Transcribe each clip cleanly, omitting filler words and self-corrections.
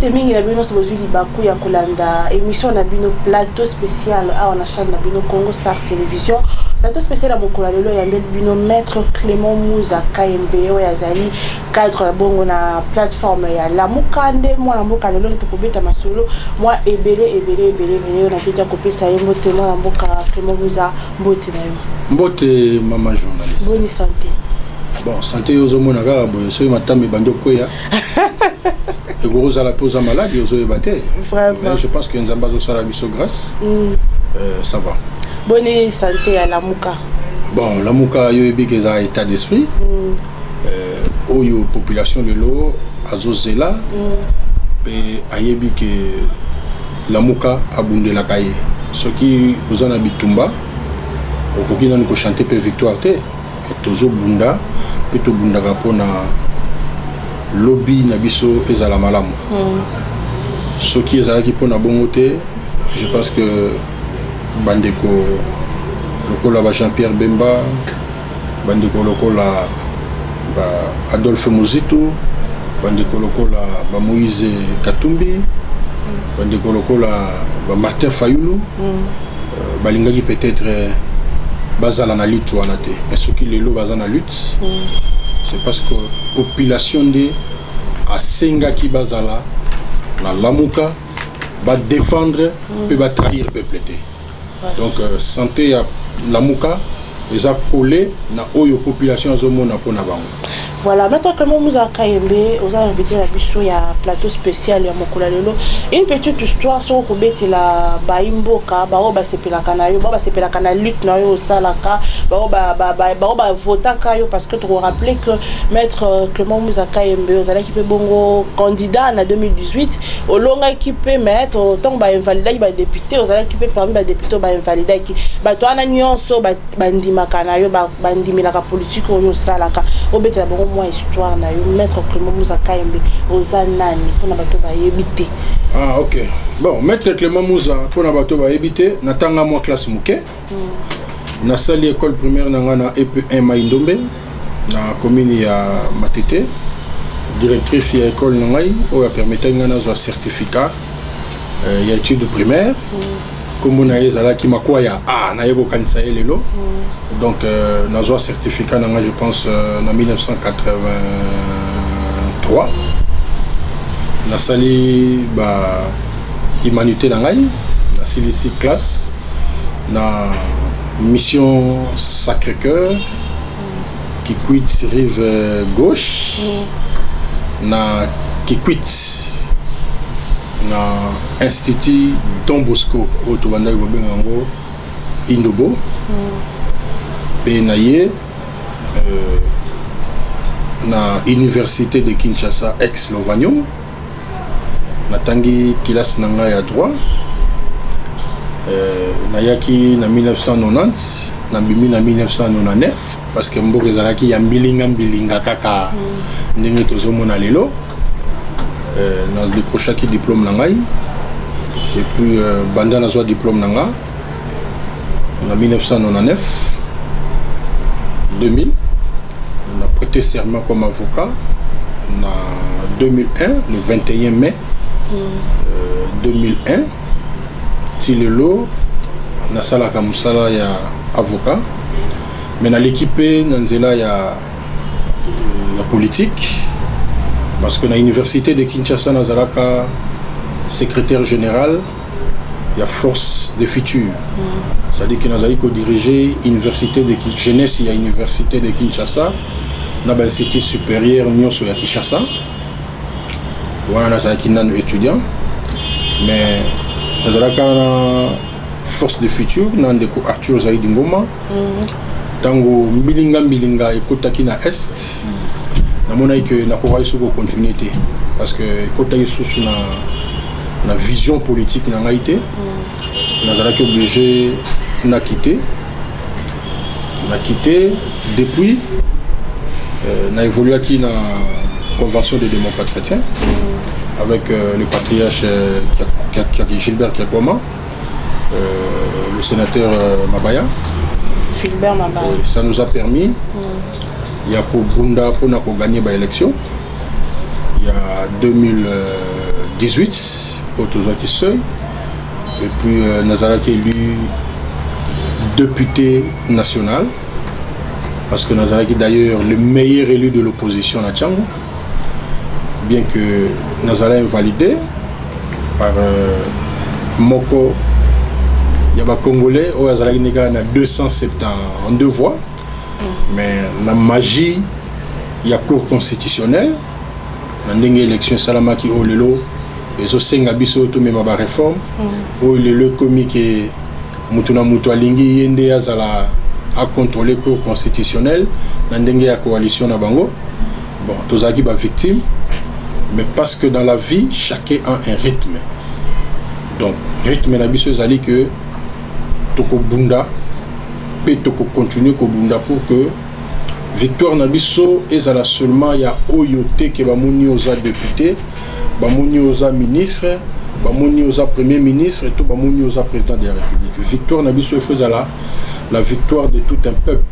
de mingi na bino so bozuli baku ya kolanda émission na bino plateau spécial on a chaîne na bino Congo Star Télévision plateau spécial à Mokolo lelo ya mbeli bino maître Clément Muza KMB o yazali cadre bongo na plateforme ya Lamuka nde mwana mboka lelo to kobeta masolo moi ebele na pita kopesa yo mbote mwana mboka Clément Muza mbote na yo mbote mama journaliste bonne santé. Bon, santé aux hommes nagabu, soyez madame et bando koya. Et gros à la pause à maladie aux hommes battés. Mais je pense que nous avons besoin de la grâce. Ça va. Bonne santé à Lamuka. Bon, Lamuka yo ebi que ça état d'esprit. Oyo population de l'eau azozela. Et ayebi que Lamuka abunde la caille. Ce qui vous en habitumba. Au coquin nous chanter pour victoire té. Tozo bunda peto bunda kapona lobby na biso ezala malamu soki ezala ki pona bongote je pense que bandeko lokola ba Jean-Pierre Bemba bandeko lokola ba Adolphe Muzito bandeko lokola ba Moïse Katumbi bandeko lokola ba Martin Fayulu balingaki peut-être bazala na lutte wana te mais ce qui les lo bazala na lutte c'est parce que population de asenga ki bazala na Lamuka va défendre peut va trahir peuple te donc santé ya Lamuka les a collé na oyo population zomona pona bango. Voilà, maintenant comment vous avez KMB, vous avez invité la bicho ya plateau spécial ya Mokolo lelo. Une petite histoire sur Robeti la Baimboka, bao ba sepela kanayo, bao ba sepela kana lutte na yo salaka, bao ba vota kayo parce que tu rappelez que maître Clément Muza KMB, vous allez équiper bongo candidat en 2018, au long équipé maître autant ba invalidé ba député, vous allez équiper parmi ba député ba invalidé qui ba to ana nyonso ba ndima kanayo ba ndimila ka politique yo salaka. Robeti la bongo moi histoire na yo maître Clément Muza KMB ozanani pona bato ba yebite. Ah OK. Bon, maître Clément Muza pona bato ba yebite natanga moi classe muke. Na sali école primaire na ngana EP1 Maindombe na commune ya Matete. Directrice ya école na ngai o ya permettre ngana zo certificat ya études primaires. Comme on a ezala ki makwaya na yebo kanisa lelo. Donc nous avons certificat je pense en 1983 na sali ba humanité na ngai na sili classe na mission Sacré-Cœur qui quitte rive gauche na qui quitte na institut Don Bosco au Tobanda Gobengo Indobo Benaye na université de Kinshasa ex-Lovanium na tangi kilas nanga ya droit na yaki na 1990 na bimi na 1999 parce que mboka ezalaki ya mbilinga kaka ndenge tozomona lelo na décrochaki diplôme nangai et puis banda na zo diplôme nanga en 1999 2000 on a prêté serment comme avocat en 2001 le 21 mai 2001 tilelo na sala ka musala ya avocat mais na l'équipe na nzela ya politique parce que na université de Kinshasa na zalaka secrétaire général il y a force de futur. C'est-à-dire que nous avons dirigé l'université de jeunesse et l'université de Kinshasa, dans l'institut supérieur Nyonso ya Kinshasa. Voilà, nous avons étudiants. Mais nous avons force de futur, nous avons Arthur Zaïdi Ngoma. Tango Milinga et Kotaki na Est. Nous avons continué parce que Kotaki sous la vision politique n'a été. Nous avons été obligés de quitter. On a quitté depuis. On a évolué dans la Convention des démocrates chrétiens avec le patriarche Gilbert Kiakwama, le sénateur Mabaya. Gilbert Mabaya. Oui, ça nous a permis, il y a pour Bunda pour gagner l'élection. Il y a 2012, 18 autozaki seuil et puis nazalaki élu député national parce que nazalaki d'ailleurs le meilleur élu de l'opposition à Tchango, bien que nazala invalidé par Moko Yaba Congolais au azalaki neka na 272 voix, mais la magie il y a cour constitutionnelle dans une élection salamaki au lelo et zo senga biso to mema ba réforme au lelo komi ke mutuna mutu alingi yende azala à contrôler cour constitutionnelle dans ndenge ya coalition na bango. Bon, tozaki ba victime, mais parce que dans la vie chacun a un rythme. Donc rythme na biso ezali que toko bunda pe toko continuer ko bunda pour que victoire na biso ezala seulement ya oyote ke bamoni oza député, bamoni oza ministre, bamoni oza premier ministre et tout bamoni oza président de la République. Victoire na biso ezala la victoire de tout un peuple.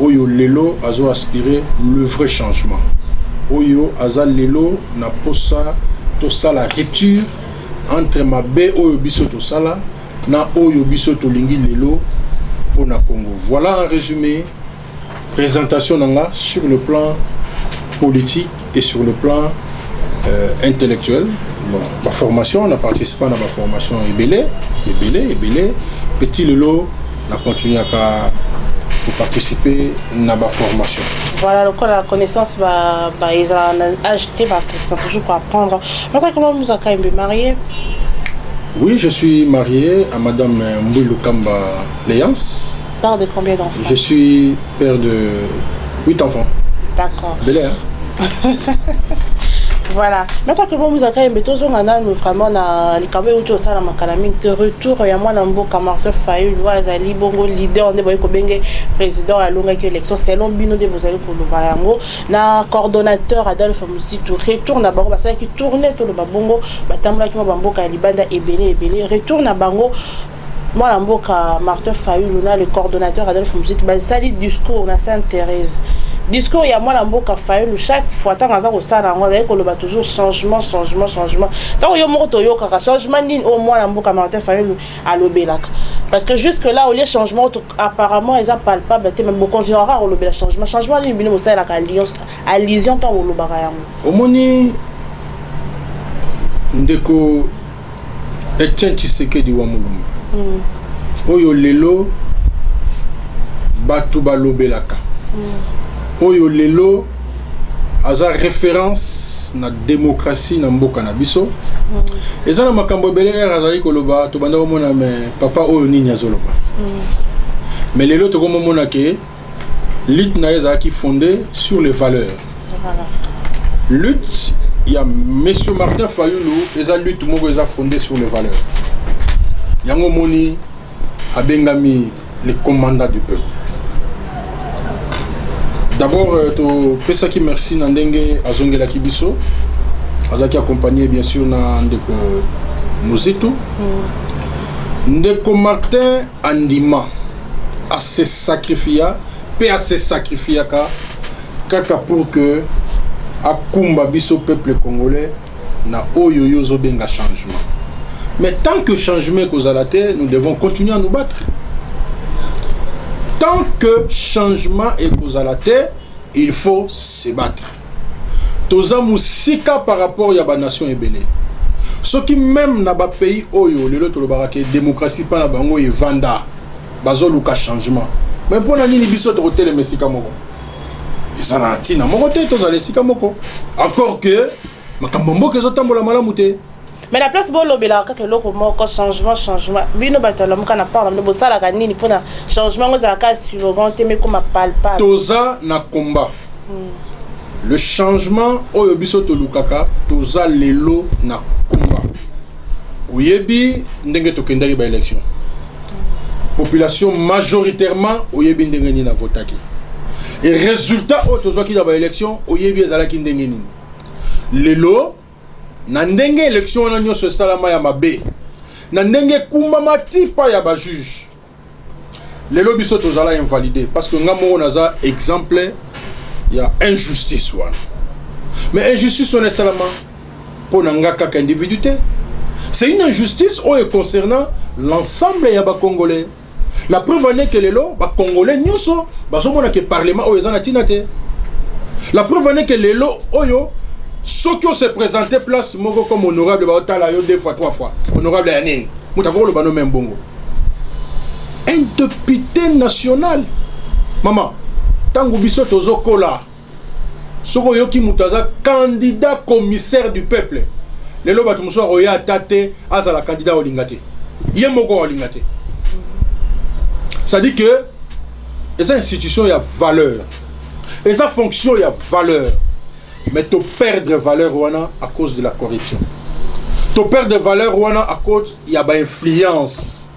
Oyo lelo azo aspirer le vrai changement. Oyo aza lelo na posa to sala rupture entre mabe oyo biso to sala na oyo biso to lingi lelo pour na Congo. Voilà en résumé présentation nanga sur le plan politique et sur le plan intellectuel. Bon, ma formation, on a participé à ma formation ebélé, petit lelo, on a continué à participer à ma formation. Voilà, donc la connaissance ils ont acheté, ils ont toujours pour apprendre. Maintenant, comment vous avez marié? Oui, je suis marié à Madame Mbouilou Kamba Léance. Père de combien d'enfants? Je suis père de 8 enfants. D'accord. Belé, hein? Voilà. Maintenant que vous avez vraiment les caméras autour ça la macalamine de retour il y a moi dans beau Martin Fayulu Azali bongo leader on est benge président à longue élection selon bino de vous allez pour le vayango na coordonnateur Adolphe Musitu retourne à bango parce qui tournait tout le bongo batambla qui mabamboka libanda ebele retourne à bango moi la mboka Martin Fayulu na le coordonnateur Adolphe Musitu ba sali discours na Sainte-Thérèse. Discours il y a moi la mboka Fayulu chaque fois tant que ça là on a que toujours changement tant yo moko toyoka changement ni au moins la mboka Martin Fayulu à l'obelaka parce que jusque là au lieu changement apparemment ils a palpable mais beaucoup continuera au lobela changement ni bino ça la allision tant au lobaka yango omoni ndeko Etienne Tshisekedi wa Mulumba oyo lelo batu ba lobelaka oyo lelo aza référence na démocratie na mboka na biso eza na makambo ebele azali koloba to banda komona mais papa oyo nini azoloba mais lelo to komona ke lutte na ezaki fondée sur les valeurs. Lutte il y a monsieur Martin Fayulu eza lutte moko eza fondée sur les valeurs. Yango moni abengami les commandants du peuple. D'abord, Pesaki merci Nandenge Azongela Kibiso, Azaki accompagné bien sûr Ndeko Mouzito. Ndeko Martin Andima a se sacrifié, kaka pour que Akumba Biso peuple congolais na oyoyo zo benga changement. Mais tant que changement cause à la terre, nous devons continuer à nous battre. Tant que changement est cause à la terre, il faut se battre. Toza musika par rapport à la nation ebele. Ce qui même na ba pays oyo lelo to lobarake démocratie pa na bango e vanda bazo luka changement. Mais pour na nini biso to hôtel mesika moko. Isa na tina moko te to za lesika moko. Encore que makambo moko ezo tambola malamu te. Mais la place bon lobela ka loko moko changement bino batala muka na parle bo sala ka nini pona changement ngo za ka slogan te mais comme palpable toza na combat le changement oyo biso to lukaka toza lelo na combat oyebi ndenge to kendaki ba élection population majoritairement oyebi ndenge ni na votaki et résultat o toza ki na ba élection oyebi ezala ki ndenge ni lelo na ndenge élection na nyonso salama ya mabe na ndenge kumbamati pa ya ba juge lelo biso tozala invalidé parce que ngamo naza exemple ya injustice wana mais injustice on est salama pour n'angaka qu'individualité. C'est une injustice concernant l'ensemble des Congolais. La preuve en est que les Congolais nyoso bazomona que parlement o ezana tinate. La preuve en est que les oyo ceux qui se présenté place moko comme honorable baotala yo 2 fois 3 fois honorable ya nini mutakolo bano même bongo. Un député national. Maman, tango biso tozokola soko yoki mutaza candidat commissaire du peuple. Les loba tumuso oya tate azala candidat olingate. Yemoko olingate. Ça dit que les institutions y a valeur. Et sa fonction y a valeur. Mais tu perdre valeur wana à cause de la corruption. Tu perdre valeur wana à cause il y a ba influence.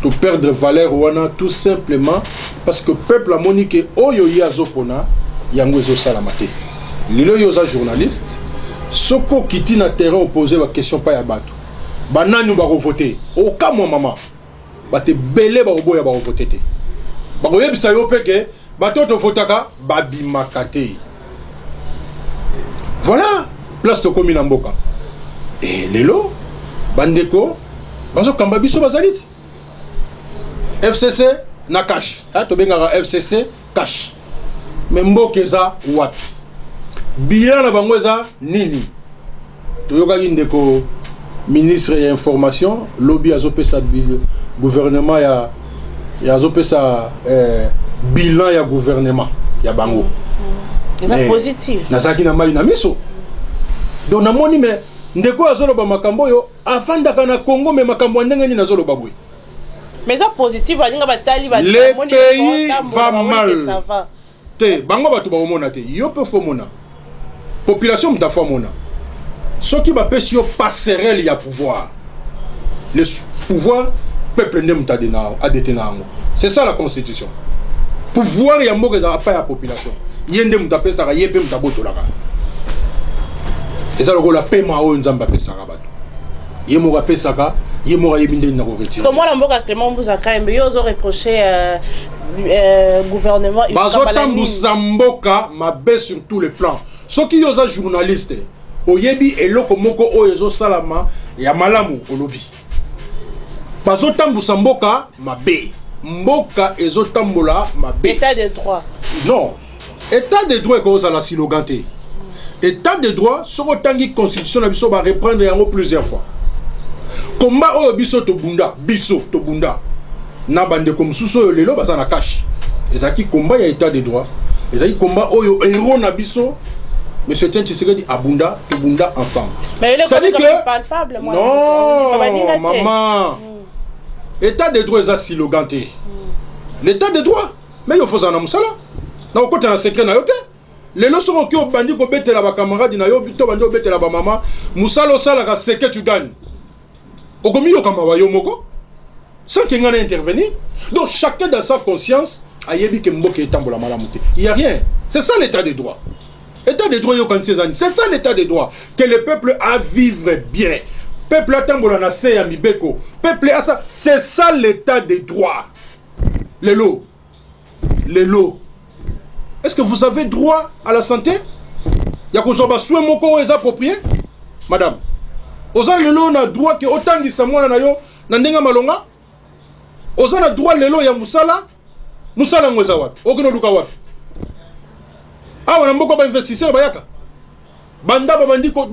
Tu perdre valeur wana tout simplement parce que peuple a monique oyo yazopona yango ezo salamate. Lilo yoza journaliste soko kiti na terrain opposé la question pas ya bato. Banani ba voter. Au cas moi maman. Ba te belé ba oboya ba voter te. Ba oyebisa yo peke bato to votaka ba bimakate. Voilà, place de commune en Mboka. Et lelo, bandeko, bazo kamba biso bazalit. FCC na cash. To bengara FCC cash. Mais mbokeza wapi. Bilan na bango eza nini. Toyoka indeko ministre ya information, lobby azopesa gouvernement ya azopesa bilan ya gouvernement ya bango. C'est positif. Nasaki na mai na miso. Donc na moni me ndeko azolo ba makambo yo afanda kana Congo me makambo ndenge ni nazolo babwe. Mais ça positif balinga batali ba le pays va mal. Te bango batu ba omona te. Yo pe fo mona. Population mta fo mona. Ceux qui ba pesi yo passerelle ya pouvoir. Le pouvoir peuple ne mta dena a détenango. C'est ça la constitution. Pouvoir ya mboka za pa ya population. Yende mutapesaka yepe mutabotolaka. Eza loko la paiement o nzamba pesaka bato. Yemo ka pesaka, yemo ka yebinde na ko retirer. Comment la mboka Clément Mbuzaka embe yo zo reprocher gouvernement Bazotambu samboka mabe sur tous les plans. Soki yo za journaliste, oyebi eloko moko o ezo salama ya malamu olobi. Bazotambu samboka mabe. Mboka ezo tambola mabe. État de droit. Non. État de droit est la siloganté. État de droit, ce que constitution va reprendre yango plusieurs fois. Combat o biso to bunda, biso to bunda. Na bande comme suso lelo basa na cash. Ezaki combat ya état de droit. Ezaki combat oyo héros na biso. Monsieur Tien Tshisekedi abunda to bunda ensemble. Mais ça dit que palpable moi. Non, maman. État de droit est siloganté. L'état de droit, mais il faut ça na musala. Na côté un secret na yote les leçons qui ont bandi ko betela ba camarade na yo bito bandi betela ba mama musalo sala ka secret tu gagnes okomi yo kama wa yo moko sans que ngana intervenir. Donc chacun dans sa conscience a yebi ke mboka etambola malamu te. Il y a rien. C'est ça l'état de droit. État de droit yo kan tsezani. C'est ça l'état de droit que le peuple a vivre bien. Peuple atambola na se ya mibeko. Peuple a ça, c'est ça l'état de droit. Les lots. Est-ce que vous avez droit à la santé? Ya ko soba soin moko est approprié? Madame. Oza lelo na droit que autant di samwana na yo na ndenga malonga? Oza na droit lelo ya musala? Musala ngoza wapi? Okino luka wapi? Awa na mboko ba investisseur bayaka. Banda ba bandi ko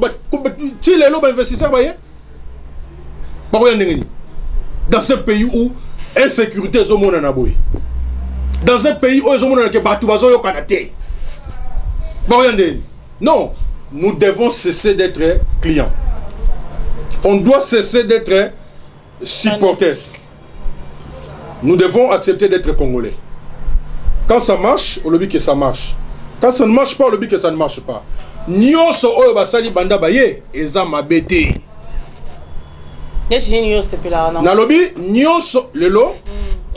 ti lelo ba investisseur baye? Ba ko ya ndengeni. Dans ce pays où insécurité zo mona na boy. Dans un pays où ils ont dit que non, nous devons cesser d'être clients. On doit cesser d'être supporters. Nous devons accepter d'être congolais. Quand ça marche, on le dit que ça marche. Quand ça ne marche pas, on le dit que ça ne marche pas. Nyonso oyo basali banda baye eza mabete. Na lobi nyonso lelo.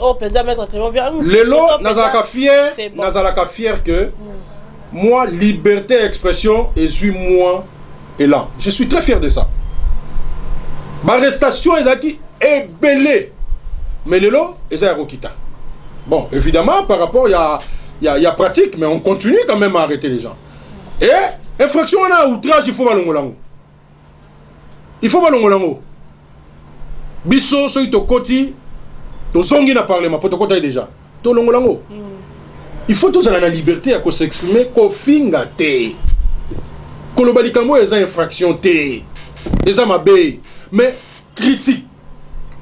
Oh, peut-être mettre très bien. Lelo nazalaka fier que moi liberté d'expression et suis moi et là. Je suis très fier de ça. Ma arrestation est belé. Mais lelo est à Rokita. Bon, évidemment par rapport il y a pratique mais on continue quand même à arrêter les gens. Et infraction on a outrage il faut balongolango. il faut balongola ngo biso so ito koti to songi na parlement poto kota déjà to longola ngo il faut tous la liberté à s'exprimer ko finga te ko lo balikambo eza infraction te eza mabe mais critique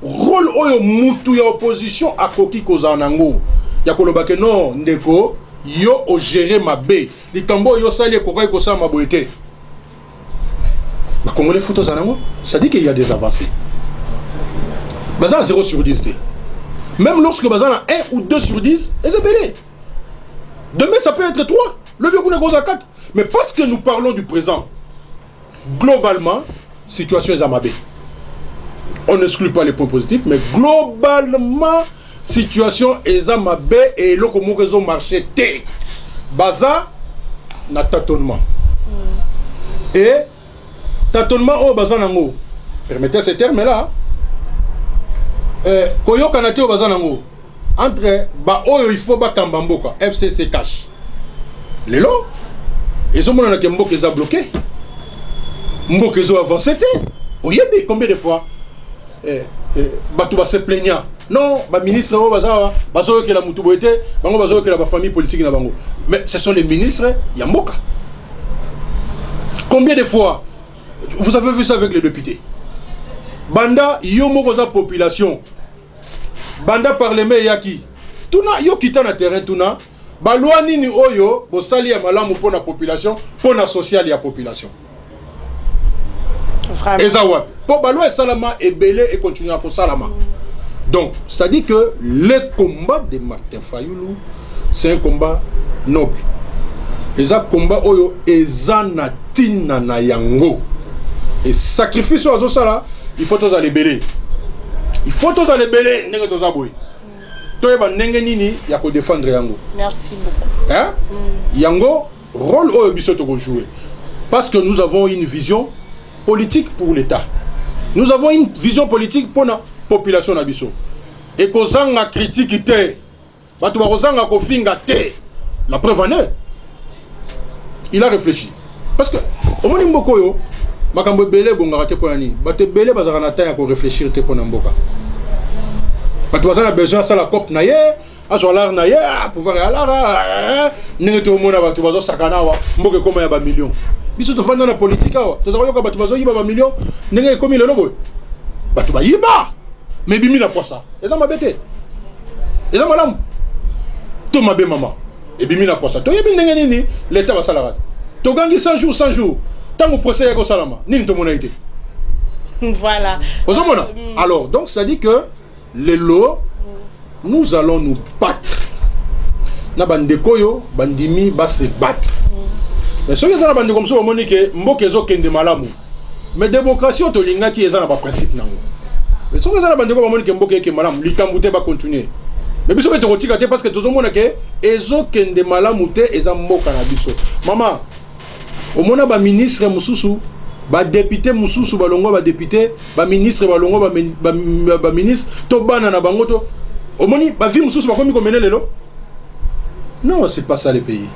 rôle oyo mutu ya opposition akoki kozana ngo ya koloba ke non ndeko yo o gérer mabe likambo yo sali ko ko sa maboete ba congolais photos zanango ça dit qu'il y a des avancées baza 0 sur 10 même lorsque baza na 1 ou 2 sur 10 les appelés demain ça peut être 3 le bureau est à 4 mais parce que nous parlons du présent globalement situation est amabé on n'exclut pas les points positifs mais globalement situation est amabé et le comment raison marché té baza na tâtonnement et tâtonnement au baza nango permettez ce terme là koyo kanate au baza nango entre ba oyo il faut batamba mboka FCC cash lelo ils ont mon que mboka est bloqué mboka est avancé oyebi combien de fois batu ba se plaignant non ba ministre o baza bazo que la mutu boete bango bazo que la famille politique na bango mais ce sont les ministres ya mboka combien de fois vous avez vu ça avec les députés banda yo moko za population banda parlement yaki tuna yo kita na terrain tuna ba loi nini oyo bo sali ya malamu pour la population pour la sociale ya population vraiment ezawap pour ba loi salama et belé et continuer à salama donc c'est à dire que le combat de Martin Fayulu c'est un combat noble eza combat oyo ezana tina na yango et sacrifice ozo sala il faut tous aller belé il faut tous aller belé ndenge toza boy toyeba ndenge nini ya ko défendre yango merci beaucoup hein yango rôle oyo biso to jouer parce que nous avons une vision politique pour l'état nous avons une vision politique pour la population na biso et kozanga critique te batu ba kozanga ko finga te la preuve en est il a réfléchi parce que au moins mboko yo makambo belé bonga te pona ni bate belé bazaka na temps ya ko réfléchir te pona mboka batu bazana besoin ça la cop na ye azolar na ye pouvoir alara ninge to mona batu bazo sakana wa mboka koma ya ba millions biso to fanda na politique awa to zakoyo ka batu bazo yiba ba millions ninge komi lelo boy batu ba yiba mais bimi na posa eza mabete eza malam to mabe mama et bimi na posa to yebi ndenge nini l'état va salara to gangi 100 jours tant au procès yako salama nini to mona ité voilà ozomona alors donc ça dit que les lots nous allons nous battre na bandeko yo bandimi ba se battre mais soki za na bandeko mso bomoni ke mboka ezo kende malamu mais démocratie to linga ki eza na ba principe nango mais soki za na bandeko bomoni ke mboka eke malamu likambu te ba continuer mais biso beto kotika te parce que tozomona ke ezo kende malamu te eza mboka na biso mama omona ba ministre mususu ba député mususu balongo ba député ba ministre balongo ba ministre to bana na bango to omoni ba vie mususu bakomi ko mener lelo non c'est pas ça le pays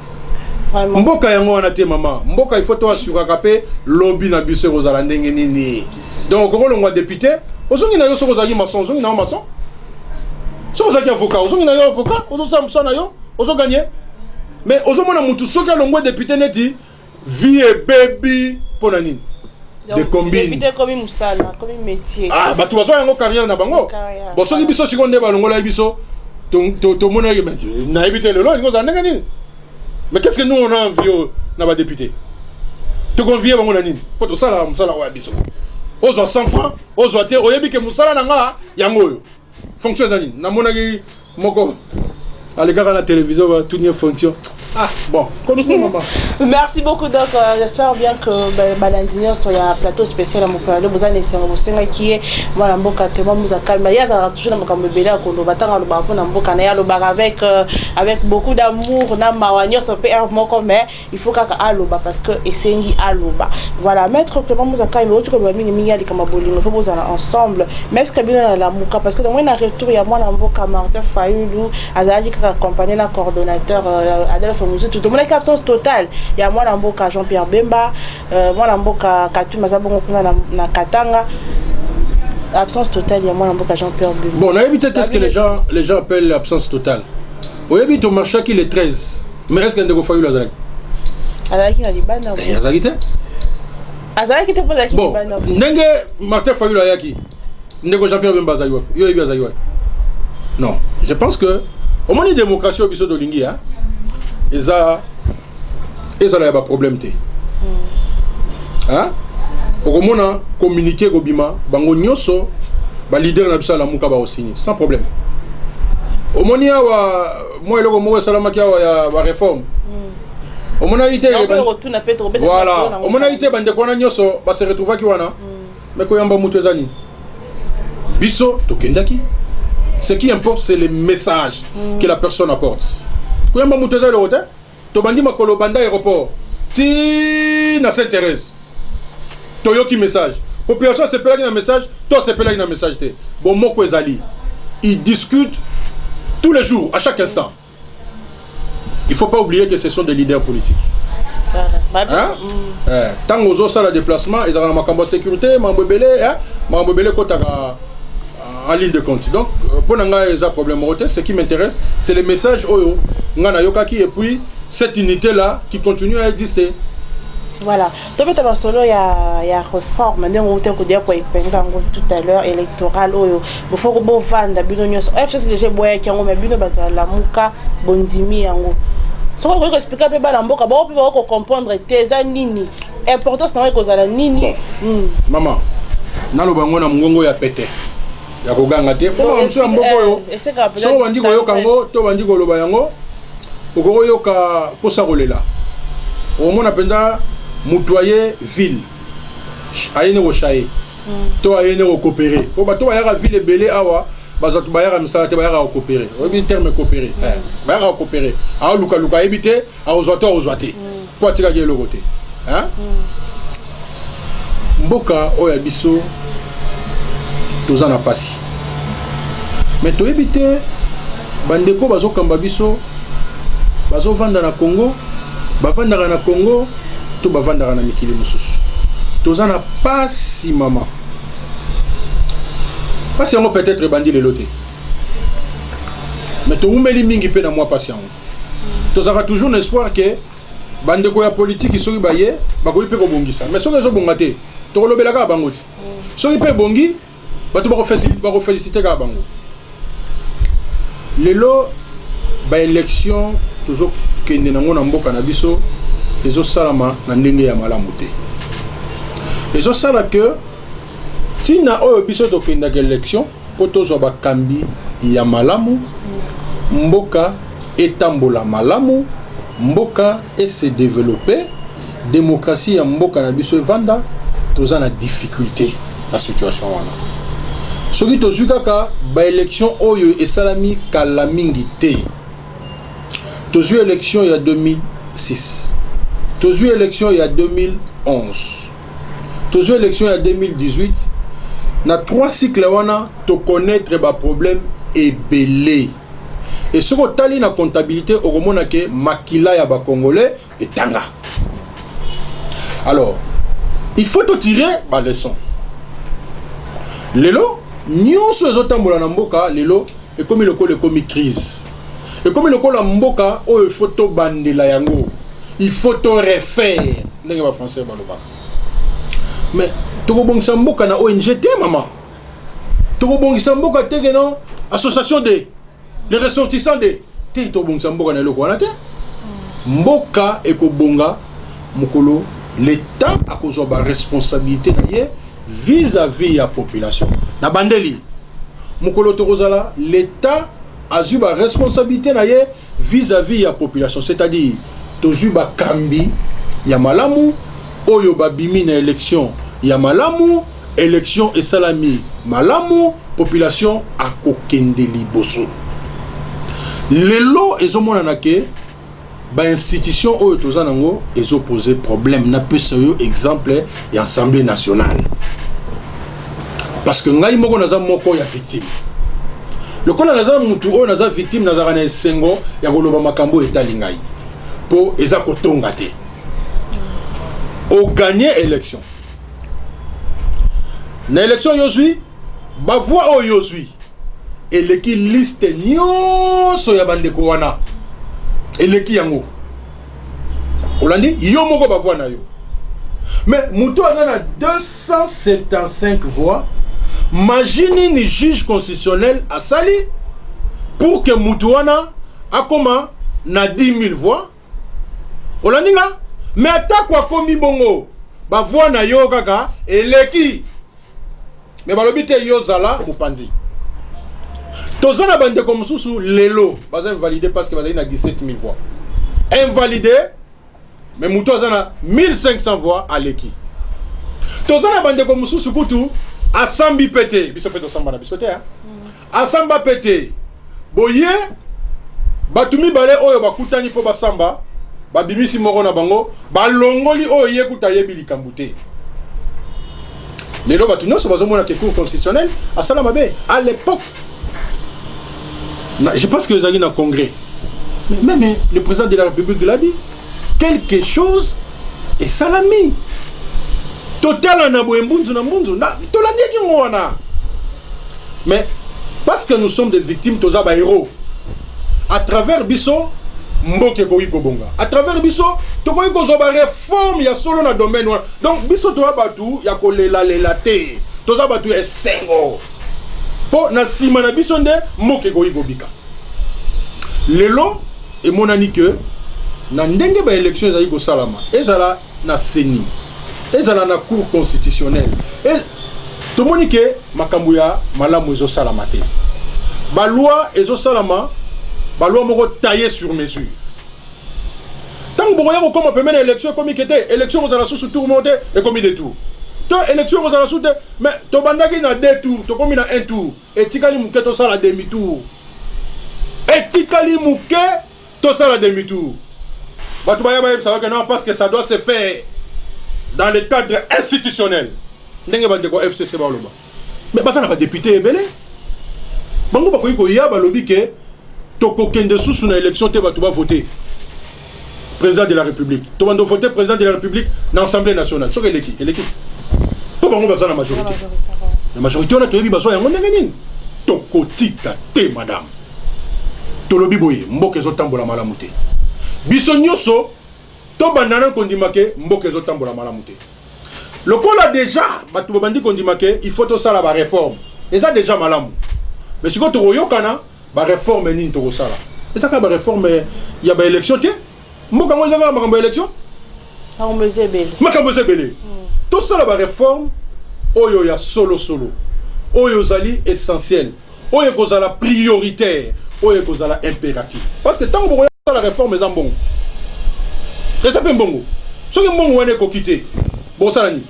vraiment mboka yango wana te mama mboka il faut to assurer kapé lobby na biso rozala ndenge nini donc ko longwa député ozongi na yo so kozali maçon ozongi na maçon so ozaki avocat ozongi na yo avocat ozo samsa na yo ozo gagner mais ozo mona mutu soki alongwa député neti vie et baby pona nini de combine député comme musala comme métier ah ba tu vas yango carrière na bango bon soki biso sikonde balongola biso to mona ye na éviter le lot ngoza ndenge nini mais qu'est-ce que nous on a envie na ba député to convier bango na nini po to sala musala wa biso ozo 100 francs ozo te oyebi ke musala na nga yango yo fonction nani na mona ki moko alegaka na télévision va tout fonction. Ah, bon, continue, maman. Merci beaucoup, donc j'espère bien que Balandino sur un plateau spécial à mon canal. Vous allez essayer de vous qui est voilà mboka tellement vous a calme. Il y a toujours dans mon bébé à Kondo batanga le baron dans mboka na ya le bar avec beaucoup d'amour na mawanyo ça peut être moko mais il faut qu'à aloba parce que esengi aloba. Voilà, maître Clément Mouzaka mais autre que mimi mingi ali kama bolingo faut vous ensemble. Mais est-ce que bien la muka parce que dans moi na retour il y a moi na mboka Martin Fayulu azali ka accompagner la coordonnateur Adolphe Mosusu tout mon absence totale ya mwana mboka Jean-Pierre Bemba mwana mboka Katuma zabongo kuna na Katanga absence totale ya mwana mboka Jean-Pierre Bemba. Bon, on a évité qu'est-ce que les gens appellent l'absence totale. On a évité au marché qui est 13. Mais est-ce qu'il y a un défaut là Azalaki? Azalaki na libanda. Azalaki te pour la bon, Nenge Martin Fayulu Ayaki. Ndeko Jean-Pierre Bemba Zaywa. Yo ebi Zaywa. Non, je pense que au moins la démocratie au biso dolingi hein. Eza là ba problème té. Hein? Au moins communiquer go bima bango nyoso ba leader na biso la muka ba osini sans problème. Au moins ya wa moi eloko mo salama ki ya ba réforme. Au moins ité voilà, au moins ité bande ko na nyoso ba se retrouver ki wana. Mais ko yamba mutu ezani. Biso to kendaki. Ce qui importe, c'est le message que la personne apporte. Quand on a le hôtel, tu as dit que banda aéroport, tu na Sainte-Thérèse. Tu as un message. La population c'est pas un message, toi c'est pas un message. Bon, moi, ils discutent tous les jours, à chaque instant. Il ne faut pas oublier que ce sont des leaders politiques. Hein? Tant que vous avez un déplacement, ils ont un sécurité, en ligne de compte. Donc, pour nous, problème. Ce qui m'intéresse, c'est le message Oyo, et puis cette unité-là qui continue à exister. Voilà. Donc, il y a réforme. Tout à l'heure, électorale. Il faut que vous vendre. FCC déjà boye qui ont mis la muka bondimi yango. Ce qu'on peut expliquer peu la mboka, bon peut comprendre tes nini. Importance na ko za nini. Maman, na lo bango na ngongo ya pété. Ya koganga te po mso ya mboko yo so bandi ko yoka ngo to bandi ko loba yango ko yoka posa kolela o mona penda mutoyer ville ayene ko chaye to ayene ko coopérer po bato ba yaka ville belé awa bazatu ba yaka misala te ba yaka ko coopérer o bi terme coopérer ba yaka ko coopérer a luka luka ebité a ozwate po atika ke lo côté hein mboka oya biso tous en a passé. Mais tu évites, bandeko bazo kamba biso, bazo vanda na Congo, bavanda na Congo, to bavanda na mikili mususu. Tous en a passé maman. Parce que peut-être bandi le loté. Mais tu oumeli mingi pe na moi patient. Tu auras toujours l'espoir que bandeko ya politique qui sont baye, bakoyi pe ko bongisa. Mais soki zo bongate, to kolobela ka bangoti. Soki pe bongi bato bako féliciter ka bango lelo ba élection tozo kende nango na mboka na biso ezo salama na ndenge ya malamu te ezo sala que tina oyo biso to kende ka élection po tozo ba kambi ya malamu mboka etambola malamu mboka et se développer démocratie ya mboka na biso evanda toza na difficulté la situation wana. Ce qui est kaka ba élection oyo esalami kala mingi te. Tozu élection il y a 2006. Tozu élection il y a 2011. Tozu élection il y a 2018. Na 3 cycles wana to connaître ba problème ebelé. Et ce que tali na comptabilité au komona ke makila ya ba congolais etanga. Alors, il faut te tirer ba leçon. Lelo nyonso ezotambola na mboka lelo ekomi lokolo ekomi crise ekomi lokolo mboka oyo faut to bandela yango il faut to refaire ndenge ba français baloba mais to bongisa mboka na ONG te maman to bongisa mboka te que non association des ressortissants de te to bongisa mboka na loko wana te mboka ekobonga mokolo l'état akozwa ba responsabilité na ye vis-à-vis la population. Na bandeli, mukolo tokozala l'état a eu la responsabilité vis-à-vis la population, c'est-à-dire tozu ba kambi ya malamu oyo babimi na élection ya malamu élection et salami malamu population a kokende liboso. Lelo ezomona nake ba institution oyo toza nango ezo poser problème na pesa yo exemple ya Assemblée nationale. Parce que ngai moko naza moko ya victime. Le kola naza mutu oyo naza victime naza kana esengo ya koloba makambo etali ngai. pour eza kotonga te o gagner élection na élection yozui ba voix o yozui eleki liste nyonso ya bandeko wana eleki yango olandi yo moko ba voix na yo mais muto aza na 275 voix. Imagine ni juge constitutionnel à Sali pour que Moutouana a comment na 10 000 voix. Olandinga, mais attaque quoi comme bongo, ba voix na yo kaka eleki. Mais balobite yo zala mupandi. Tozana bande comme sous lelo, bas invalidé parce que bazali na 17 000 voix. Invalidé, mais Moutou azana 1500 voix à l'eki. Tozana bande comme sous kutu Asambi pété, biso pété samba na biso té hein. Asamba pété. Boye batumi balé oyo bakutani po basamba, babimisi moko na bango, balongoli oyo kuta yebi likambuté. Lelo batu nyonso bazomona ke cour constitutionnel asala mabe à l'époque. Je pense que les amis dans le congrès. Mais même le président de la République l'a dit. Quelque chose est salami. Total na boembunzu na mbunzu na tolandi ki ngona. Mais parce que nous sommes des victimes toza ba héros. À travers biso mboke ko iko bonga. À travers biso to ko iko zo ba réforme ya solo na domaine wana. Donc biso to batu ya ko lela te. Toza batu esengo. Po na sima na biso nde mboke ko iko bika. Lelo et mon ami que na ndenge ba élection za iko salama. Ezala na seni. Ezala na cour constitutionnelle et tout le monde que makambuya malamu ezo salama te ba loi ezo salama ba loi moko taillé sur mesure tant que boya ko comme pemena élection comme kete élection aux la sous tour monté et comme des tours to élection aux la sous mais to bandaki na 2 tours to comme na 1 tour et tikali muke to sala demi tour et tikali muke to sala demi tour ba to baya ça que non parce que ça doit se faire dans le cadre institutionnel. Ndenge bande ko FCC ba loba. Mais basa na ba député ebele. Bango ba ko ya ba lobi ke to ko kende susu na élection te ba to ba voter président de la République. To bando voter président de la République dans l'Assemblée nationale. So eleki. To bango ba na majorité. La majorité on a to yebi baso yango ndenge nini. To ko tika te madame. To lobi boye mboke zo tambola malamu te. Biso nyoso to bandana kondimake mboke zo tambola malamu te. Le qu'on a déjà batu bandi kondimake il faut to sala ba réforme. Et ça déjà malamu. Mais si ko to yoka ba réforme ni to sala. Et ça ka ba réforme il y a ba élection te. Mboka mo zanga makambo élection. Makambo zebele. Makambo zebele. To sala ba réforme oyo ya solo. Oyo zali essentiel. Oyo ko zala prioritaire. Oyo ko zala impératif. Parce que tant que la réforme est en bon. Et ça peut mbongo. Ce que mbongo wane ko quitter. Bon ça ni.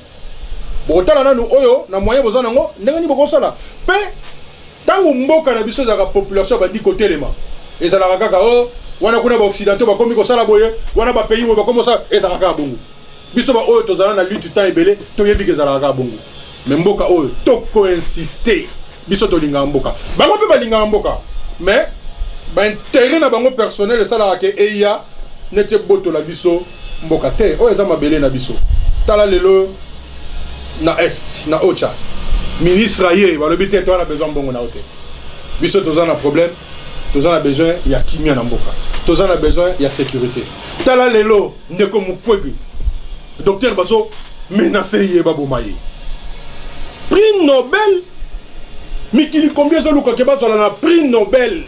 Bon tala nanu oyo na moyen bozana ngo ndenge ni boko sala. Pe tango mboka na biso za population bandi côté lema. Et ça la kaka oh wana kuna ba occidentaux ba komi ko sala boye wana ba pays ba komo ça et ça kaka bongo. Biso ba oyo tozala na lutte temps ebele to yebi ke za la kaka bongo. Mais mboka oyo to ko insister. Biso to linga mboka. Bango pe ba linga mboka. Mais ba intérêt na bango personnel ça la ke eya nete boto la biso mboka te o eza mabele na biso tala lelo na est na ocha ministre aye ba lobi te to na besoin bongo na ote biso toza na problème toza na besoin ya kimia na mboka toza na besoin ya sécurité tala lelo ndeko mukwege docteur baso menacé ye babomaye prix Nobel mikili combien zo luka ke bazo na prix Nobel.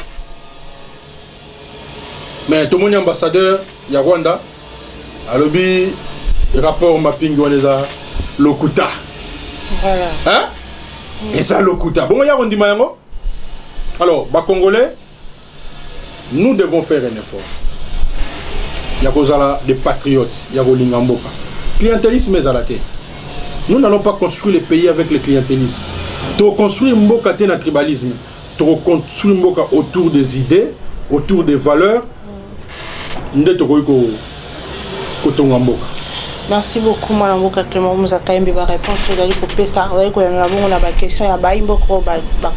Mais tout le monde est ambassadeur, il y a Rwanda. Alobi, rapport mapping, on les a Lokuta. Voilà. Hein? Et ça, Lokuta. Bon, il y a Rwanda. Alors, les Congolais, nous devons faire un effort. Il y a des patriotes, il y a Rolingamboka. Clientélisme est à la tête. Nous n'allons pas construire les pays avec le clientélisme. Tu construire Mboka te na tribalisme. Tu construire Mboka autour des idées, autour des valeurs. Nde to ko tonga mboka Merci beaucoup, Mme Mboka Clément Mouzaka Yembe, va répondre sur les coupés, ça, vous voyez, on a des questions, il y a des questions,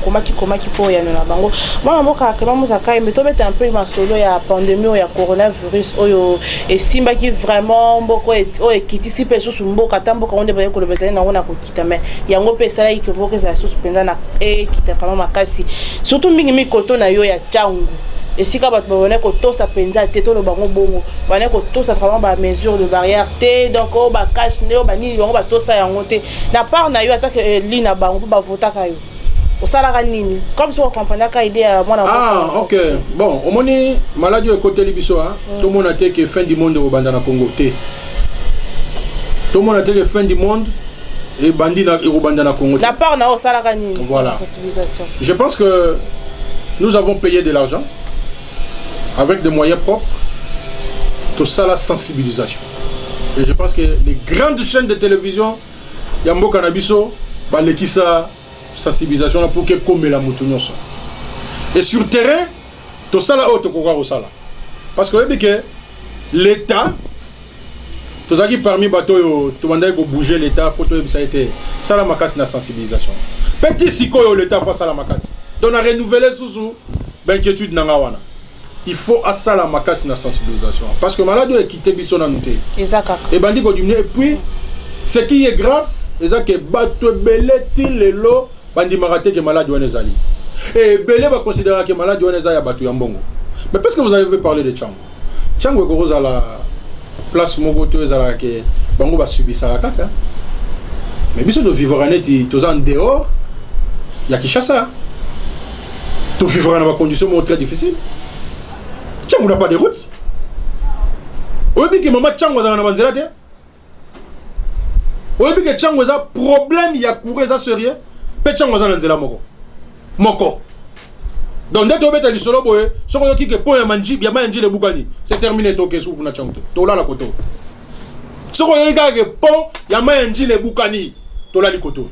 comment qui peut y avoir bango. Mme Mboka Clément Mouzaka Yembe, tu mets un peu ma solo, il y a pandémie, il y a coronavirus, et Simba qui vraiment, beaucoup, et qui ici, personne sur Mboka, tant beaucoup, on est bien que le besoin, on a quitté, mais il y a un peu ça, qui veut que ça soit suspendé, et qui t'a vraiment cassé. Surtout, Mingi Koto, il y a Tchangou. Et si quand on est tout ça penza této le bango bongo on est tout ça vraiment ba mesure de barrière té donc on ba cache né on ba ni on ba tout ça yango té na part na yo attaque ligne na bango ba vota kayo au salaire nini comme si on comprenait ka idée à moi OK bon au moni maladie côté libiso hein tout le monde a été que fin du monde au banda na Congo té tout le monde a été que fin du monde et bandi na au banda na Congo na part na au salaire nini voilà sensibilisation je pense que nous avons payé de l'argent avec des moyens propres, tout ça la sensibilisation. Et je pense que les grandes chaînes de télévision, Yambo Cannabiso, Balekisa, sensibilisation pour que comme la moutonnion. Et sur le terrain, tout ça la haute au sala. Parce que l'État, tout ça qui parmi bateau, tout le monde a bougé l'État pour tout ça a été ça la macasse la sensibilisation. Petit siko l'État face à la macasse. Donc on a renouvelé sous l'inquiétude nangawana. Il faut à ça la macasse la sensibilisation parce que malade est quitté bison en nouté et bandi ko diminuer et puis ce qui est grave c'est que bato belé til le lo bandi maraté que malade on ezali et belé va considérer que malade on ezali bato ya mbongo mais parce que vous avez parlé de Tchango ko roza la place moko to ezala que bango ba subisa la kaka mais biso de vivre en eti tous en dehors il y a Kinshasa to vivre dans des conditions très difficiles. On n'a pas de route. Oyebi que maman Tchango za na banzela te. Oyebi que Tchango za problème ya courir za sérieux. Pe Tchango za na nzela moko. Moko. Donc dès to beta lisolo boye, soko yoki ke po ya manji ya manji le bukani. C'est terminé to kesu kuna Tchango. To la koto. Soko yoki ke pont ya manji le bukani. To la likoto.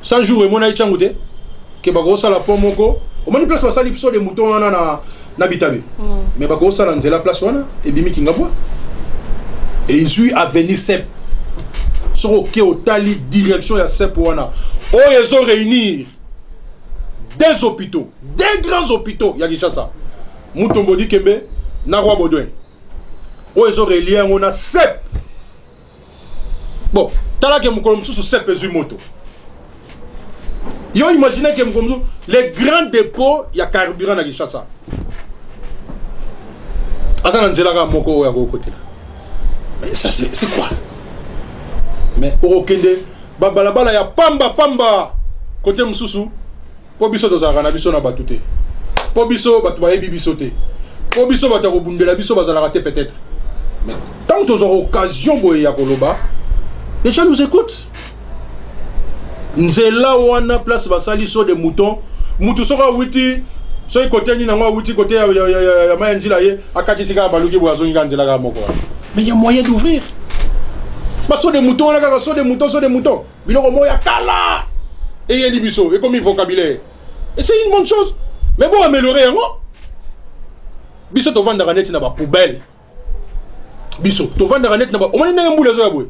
100 jours et mon ay Tchango te. Que ba go sala pont moko. Au moins place va sali biso de mouton na bitabe. Mais ba go sala nzela place wana et bimi kingabwa. Et ils a venu sep. Soko ke otali direction ya sep wana. Oh ils ont réunir des hôpitaux, des grands hôpitaux ya Kinshasa. Mutombo di Kembe na Roi Baudouin. Oh ils ont relié on a sep. Bon, tala ke mukolo mususu sep ezui moto. Yo imaginez que les grands dépôts, il y a carburant à Kinshasa. Mais ça c'est quoi? Mais au Kende, babalabala ya pamba côté mususu, po biso tozaka na biso na batute. Po biso batu ba yebi biso te. Po biso batu ko bundela biso bazala te peut-être. Mais tant que aurons occasion boye ya koloba, les gens nous écoutent. Nzela wana place basali so de mouton mutu soka witi so côté ni nango witi côté ya mayanjila ye akati sika baluki boazo ngi nzela ka moko. Mais il y a moyen d'ouvrir. Ba so de mouton wana ka so de mouton biloko mo ya kala et yeli biso et comme il vocabulaire et c'est une bonne chose mais bon améliorer yango biso to vendre net na ba poubelle biso to vendre net na ba o moni na mbula zo ya boy.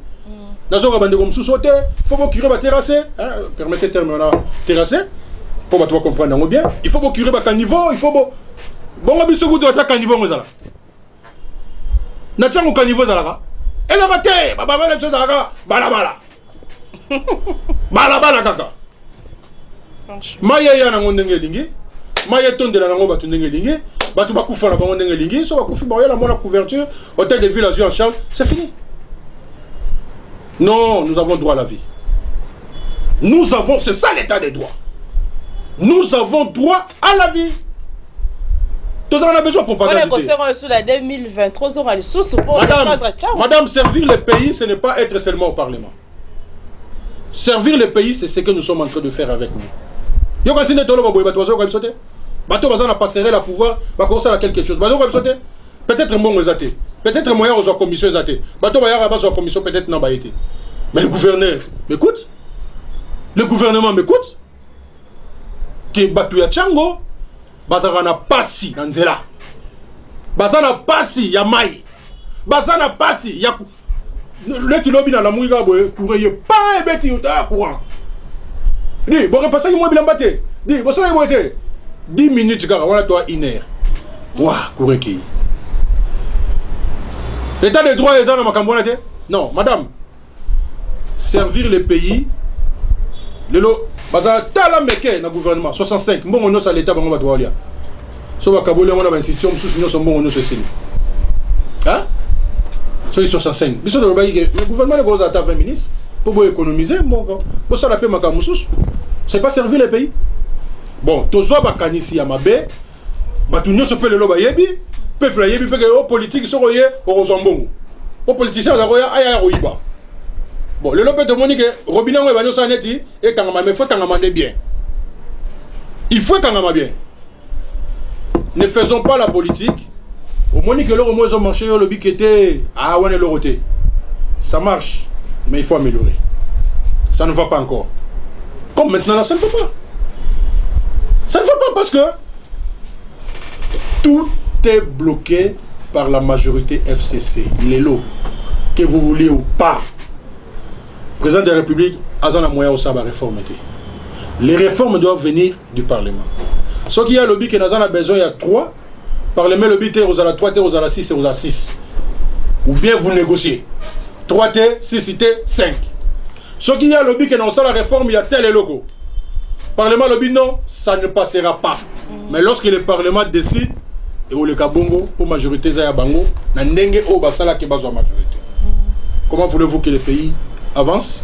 Nazoka bande comme sous-sauté, il faut que curé va terrasser, permettez terme on a terrassé pour que tu comprendre bien. Il faut que curé va caniveau, il faut bon abiso goût de caniveau ngozala. Na tchango caniveau zalaka. Et la raté, baba la tchango balabala. Balabala kaka. Maya ya na ngondenge lingi, maya tondela na ngo batu ndenge lingi, batu bakufa na bango ndenge lingi, so bakufi ba ya la mona couverture, hôtel de ville en charge, c'est fini. Non, nous avons droit à la vie. Nous avons, c'est ça l'état des droits. Nous avons droit à la vie. Tout ça, on a besoin de propagande. Madame, servir le pays, ce n'est pas être seulement au Parlement. Servir le pays, c'est ce que nous sommes en train de faire avec vous. Yo quand il est dans le bois, bateau va sauter. Bateau va passer la pouvoir, va commencer à quelque chose. Bateau va sauter. Peut-être bon exaté. Peut-être moyen aux commissions exaté. Bateau va y avoir la commission peut-être n'a pas été. Mais le gouverneur m'écoute. Le gouvernement m'écoute. Que bateau ya Tchango, bazana pasi nanzela. Bazana pasi ya mai. Bazana pasi ya le kilobi na la mouiga boy courir pas beti uta courant dis bon repasser moi bilambate dis bon ça y été 10 minutes car voilà toi 1 heure wa courir qui état de droit les gens dans ma non madame servir le pays lelo baza tala meke na gouvernement 65 mbongo no sa l'état bango ba doalia so ba kabole ngona ba institution mususu nyo so mbongo no so seli hein so 65 biso de ba yike le gouvernement ko za ta 20 ministres pour économiser mbongo bo ça la paix maka mususu c'est pas servir le pays bon tozo ba kanisi ya mabe batu nyo so pe lelo ba yebi peuple yebi pe que politique so koye o zombongo o politicien za koya aya ko iba. Bon, le lopé de Monique, Robinet, et Kangama, mais il faut Kangama bien. Il faut Kangama bien. Ne faisons pas la politique. Au Monique, le moins au marché, le bic était. Ah, on est le roté. Ça marche, mais il faut améliorer. Ça ne va pas encore. Comme maintenant, là, ça ne va pas. Ça ne va pas parce que tout est bloqué par la majorité FCC. Les lots, que vous voulez ou pas. Le président de la République a un moyen aussi de réformer. Les réformes doivent venir du Parlement. Ce qui y a le lobby qui a besoin, il y a 3. Parlement, le lobby est aux 3 T, aux 6 et aux 6. Ou bien vous négociez. 3 T, 6 T, 5. Ce qui y a le lobby qui a la réforme, il y a tel et locaux. Parlement, le lobby, non, ça ne passera pas. Mais lorsque le Parlement décide, et où le Kabongo, pour majorité, Zaya Bango, Nandenge, au Basala, qui est besoin de majorité. Comment voulez-vous que le pays avance?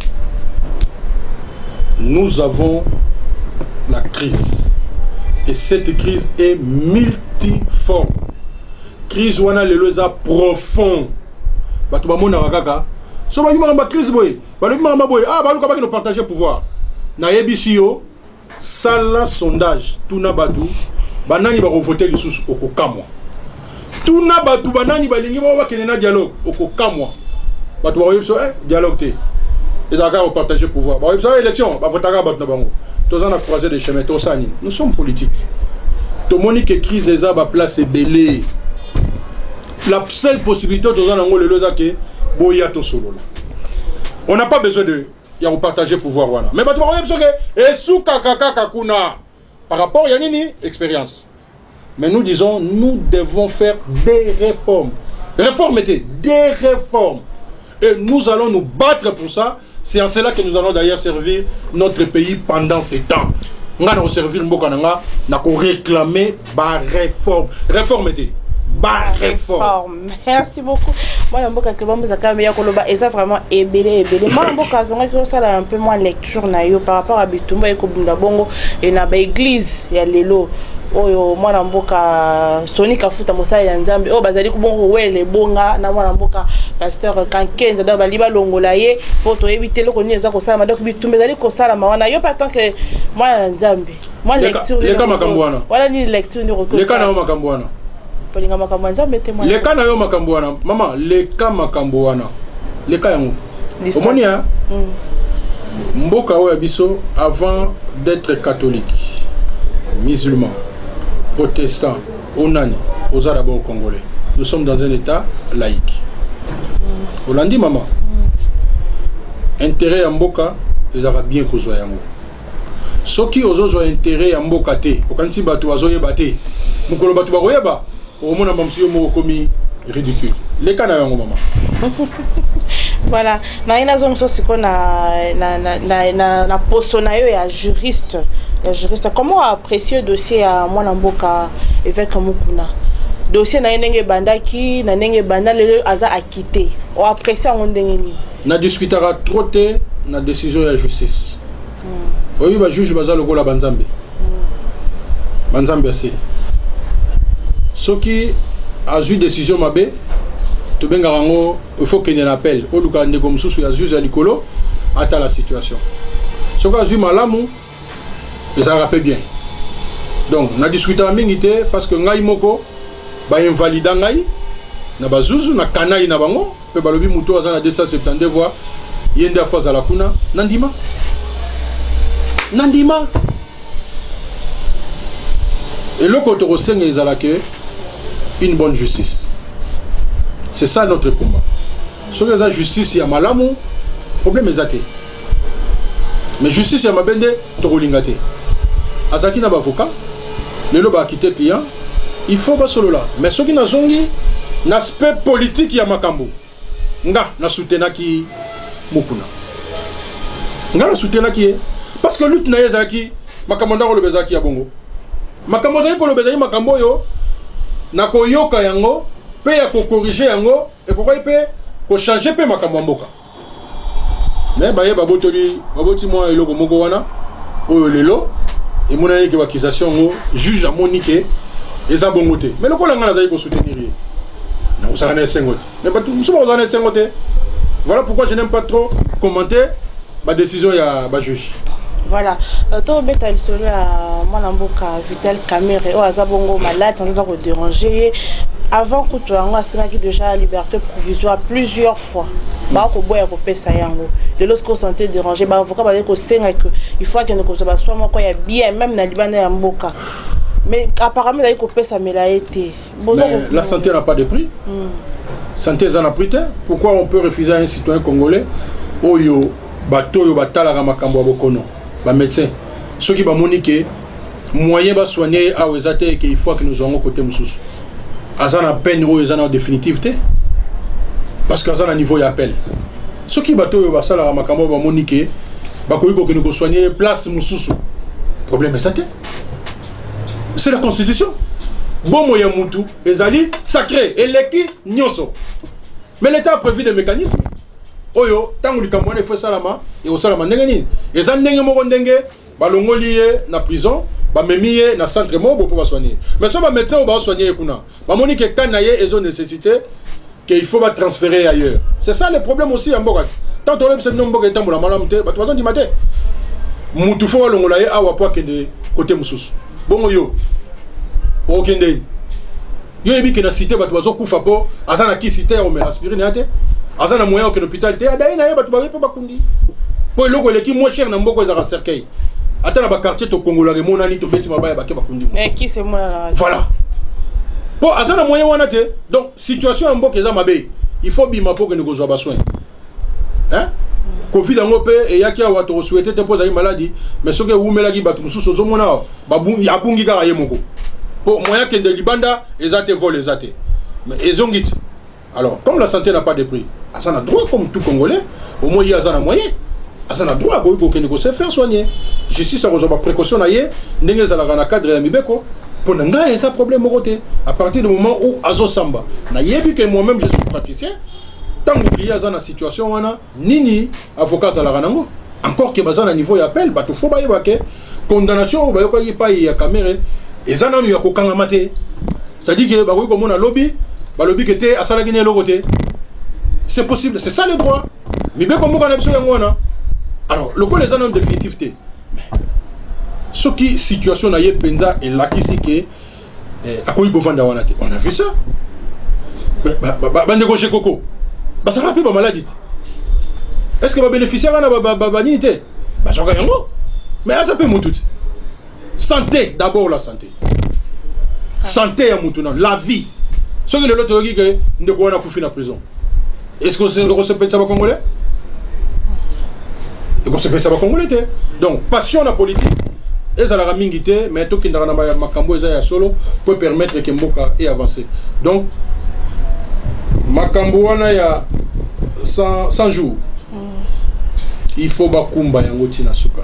Nous avons la crise. Et cette crise est multiforme. Crise wana le loza profond. Batu ba mona kaka. So ba yuma ba crise boy. Ba le mama boy. Ah ba luka ba ki no partager pouvoir. Na yebisi yo sala sondage tuna batu banani ba voter lisusu okokamwa. Tuna batu banani balingi ba kenena dialogue okokamwa. Batu ba yebso dialogue te. Ils ont partagé le pouvoir. Vous savez, l'élection, tous on a croisé des chemins. Nous sommes politiques. Tout le monde qui crise des arbres à place est belé. La seule possibilité, on n'a pas besoin de partager le pouvoir. Mais par rapport à une expérience. Mais nous disons, nous devons faire des réformes. Réformes, des réformes. Et nous allons nous battre pour ça. C'est en cela que nous allons d'ailleurs servir notre pays pendant ces temps. Nous allons servir Mbokananga, nous allons réclamer la réforme. Réforme était. Réforme. Merci beaucoup. Moi, je suis vraiment ébélé. Moi, je suis un peu moins lecture par rapport à Bitumba et Kobunda Bongo et na l'église. Il y a l'élo. Oyo mwana mboka Soni Kafuta Mosala ya Nzambe o bazali ko bongo wele bonga na mwana mboka pasteur Kankenza da baliba longola ye po to éviter loko ni eza ko sala madoko bitumbe zali ko sala mawana yo pas tant que mwana Nzambe moi lecture le kama kambwana wala ni lecture ni ko le kana yo makambwana polinga makambo Nzambe te moi le kana yo makambwana mama le kama kambwana le kayango omonia mboka oya biso avant d'être catholique musulman protestants, Onani, aux Arabes au Congolais. Nous sommes dans un état laïque. Hollandi maman. Intérêt à Mboka, les Arabes bien qu'aux Oyango. Ce qui aux autres ont intérêt à Mboka, au Kanti Batou Azoye Baté, Moukolo Batou Baroyeba, au monde à Mamsio Morokomi, ridicule. Les Canadiens, maman. Voilà, na ina zone c'est qu'on na poste na yo ya juriste. Comment apprécier le dossier à Mwanamboka évêque Mukuna? Dossier na ndenge bandaki na ndenge banda le aza acquitté. On apprécie en ndenge ni. Na discutera trop té na décision de la justice. Oui, ba juge baza logo la banzambe. Banzambe assez. Ce qui a eu décision mabe to benga rango il faut qu'il y ait un appel. O luka ndeko mususu ya juge alikolo ata la situation. Ce qui a eu malamu et ça rappelle bien. Donc, on a discuté en minute parce que ngai moko ba invalida ngai na bazuzu na kanai na bango pe balobi muto azana 272 voix yenda fois à la kuna nandima et le côté roseng ezala que une bonne justice. C'est ça notre combat. ce que la justice ya malamu problème ezate mais justice ya mabende tokolingate azaki na avocat lelo ba quitter client il faut ba solo là mais ce qui na zongi l'aspect politique ya makambo nga na soutenaki mukuna nga na soutenaki parce que lutte na yezaki makambo ndako le bezaki ya bongo makambo zaki ko le bezaki makambo yo na koyoka yango pe ya ko corriger yango et ko pe ko changer pe makambo mboka mais baye baboti moi eloko moko wana oyo lelo et mon ami qui va accusation ngo juge a monique eza bongo te mais loko langa nazali ko soutenir na usana sengote mais pas tout souvent usana sengote voilà pourquoi je n'aime pas trop commenter ma décision ya ba juge. Voilà, to beta il solo à Mwanamboka Vital Kamere o azabongo malade sans ça déranger avant que tu en as déjà liberté provisoire plusieurs fois. Ba ko boya ko pesa yango. De lorsqu'on sentait dérangé ba avocat ba ko senga que il faut que ne ko soit soit moko ya bien même na libana ya mboka. Mais apparemment il ko pesa mais la été. Mais la santé n'a pas de prix. Santé ça n'a prix. Pourquoi on peut refuser à un citoyen congolais oyo bato yo batala ka makambo ya bokono? Ba médecin ceux qui ba monique moyen ba soigner à ezate et qu'il faut que nous avons côté mususu azana peine ou ezana définitivité parce que azana niveau ya appel ceux qui bato yo ba sala makambo ba monique ba koyiko que nous soigner place mususu problème ezate c'est la constitution bon moyen mutu ezali sacré et leki nyoso mais l'état a prévu des mécanismes oyo tangu likambo ne faut salama et au salama ndenge nini eza ndenge moko ndenge balongolié na prison ba memié na centre moko pour soigner mais ça ba médecin ba soigner kuna ba moni que kanaye ezo nécessité que il faut ba transférer ailleurs c'est ça le problème aussi en mboka tant on le non mboka tambola malamu te ba bazon di maté mutu fo balongola ye awa po kende côté mususu bongo yo o kende yo ebi que na cité ba bazo kufa po azana ki cité o mais aspirine ate azana moyen que l'hôpital te adaye na ye batu ba pe bakundi po eloko eleki moins cher na mboko ezaka cercueil ata na ba quartier to kongola ke monani to beti mabaya ba ke bakundi mais qui c'est moi voilà po azana moyen wana te donc situation en mboko eza mabe il faut bima po que ne kozwa ba soin hein covid ngo pe e yaki awa to souhaiter te poser maladie mais soki umela ki batu mususu zo mona ba bungi abungi ka ye moko po moyen que de libanda ezate vol ezate mais ezongit alors comme la santé n'a pas de prix azana droit comme tout congolais au moins il y a azana moyen azana droit ko ko se faire soigner justice a rezoba précaution na ye ndenge za la cadre ya mibeko pour nga et ça problème côté à partir du moment où azo samba na yebi que moi même je suis praticien tant que il y a azana situation wana nini avocat za la nango encore que bazana niveau ya appel bato fo ba yebake condamnation ba yoko yi pa ya caméra ezana ya ko kanga mate ça dit que ba ko mona lobby ba lobby que te asala gine lo côté c'est possible c'est ça le droit mais bien comme on a besoin ngona alors le les en définitivité ce qui situation na ye penza et la kisi que akoyi govanda wana te on a vu ça ba négocier coco ba ça rapide ba maladie est-ce que va bénéficier wana ba nité ba joga yango mais ça peut mutu santé d'abord la santé santé ya mutu na la vie ce que l'autre dit que ndeko wana kufi na prison est-ce que c'est le respect ça va congolais et qu'on se fait ça va congolais donc passion la politique et ça la mingité mais tout qui ndana na makambo eza ya solo peut permettre que mboka et avancer donc makambo wana ya 100 jours il faut bakumba yango tina suka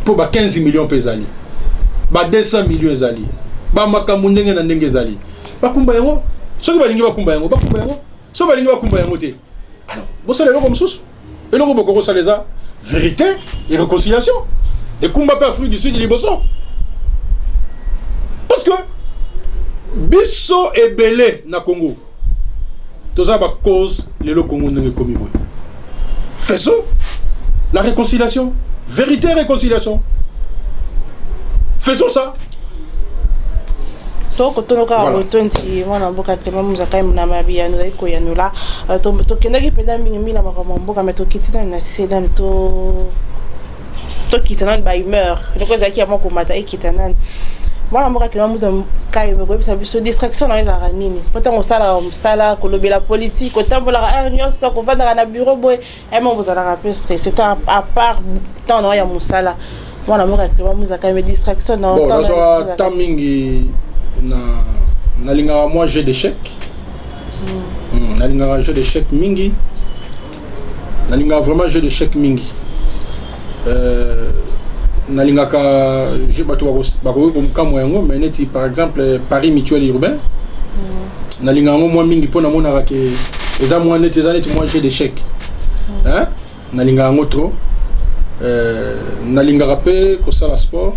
pour ba 15 millions pesali ba 200 millions ezali ba makambo ndenge na ndenge ezali bakumba yango soki balingi bakumba yango so balingi bakumba yango te alors bosala eloko mosusu eloko boko kosala eza vérité et réconciliation et kumba pe Afrique du Sud liboso parce que biso ebele na Congo toza ba cause lelo Congo ndenge komi boy faisons la réconciliation vérité et réconciliation faisons ça. To kotonoka otonti mwana mboka tema muzaka na mabia no iko yanula to kendaki penda mingi na makambo mboka meto kitina na sedan to kitana ba humeur donc ezaki ya moko mata ekitana Voilà, moi, quand je suis distraction dans les aranines. Pourtant, on s'est là, la politique, autant pour la réunion, qu'on va dans le bureau, et moi, vous allez rappeler stress. C'est à part, tant on a un moussala. Voilà, moi, je suis quand même distraction. Bon, dans ce timing, moi, j'ai des chèques. J'ai des chèques mingi. Vraiment, j'ai des chèques mingi. Nalingaka je bato bako comme moyengo mais neti par exemple Paris mutuel urbain nalingango moi mingi pona mona ke eza moi neti moi j'ai des chèques hein nalingango trop nalingaka pe ko sala sport